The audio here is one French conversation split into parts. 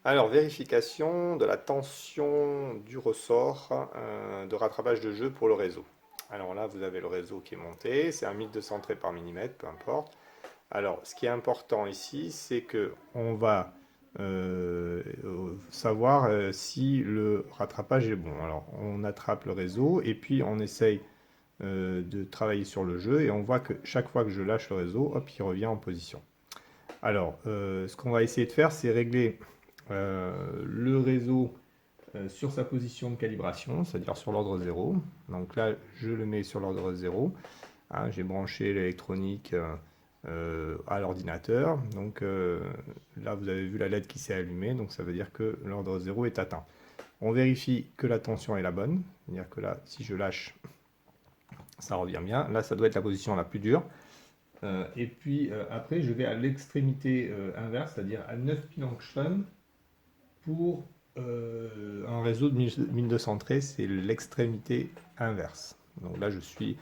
Alors, vérification de la tension du ressort de rattrapage de jeu pour le réseau. Alors là, vous avez le réseau qui est monté, c'est un 1200 traits par millimètre, peu importe. Alors, ce qui est important ici, c'est que on va savoir si le rattrapage est bon. Alors, on attrape le réseau et puis on essaye de travailler sur le jeu et on voit que chaque fois que je lâche le réseau, hop, il revient en position. Alors, ce qu'on va essayer de faire, c'est régler le réseau sur sa position de calibration, c'est-à-dire sur l'ordre 0. Donc là, je le mets sur l'ordre 0. Hein, j'ai branché l'électronique à l'ordinateur. Donc là, vous avez vu la LED qui s'est allumée, donc ça veut dire que l'ordre 0 est atteint. On vérifie que la tension est la bonne, c'est-à-dire que là, si je lâche, ça revient bien. Là, ça doit être la position la plus dure. Et puis après, je vais à l'extrémité inverse, c'est-à-dire à 9 piles angstrom pour un réseau de 1200 traits, c'est l'extrémité inverse. Donc là, je suis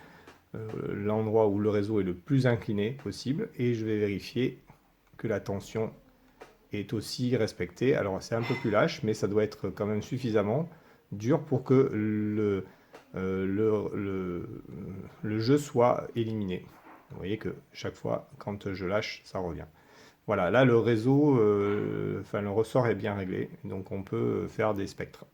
l'endroit où le réseau est le plus incliné possible et je vais vérifier que la tension est aussi respectée. Alors c'est un peu plus lâche, mais ça doit être quand même suffisamment dur pour que le jeu soit éliminé. Vous voyez que chaque fois, quand je lâche, ça revient. Voilà, là le réseau, enfin le ressort est bien réglé, donc on peut faire des spectres.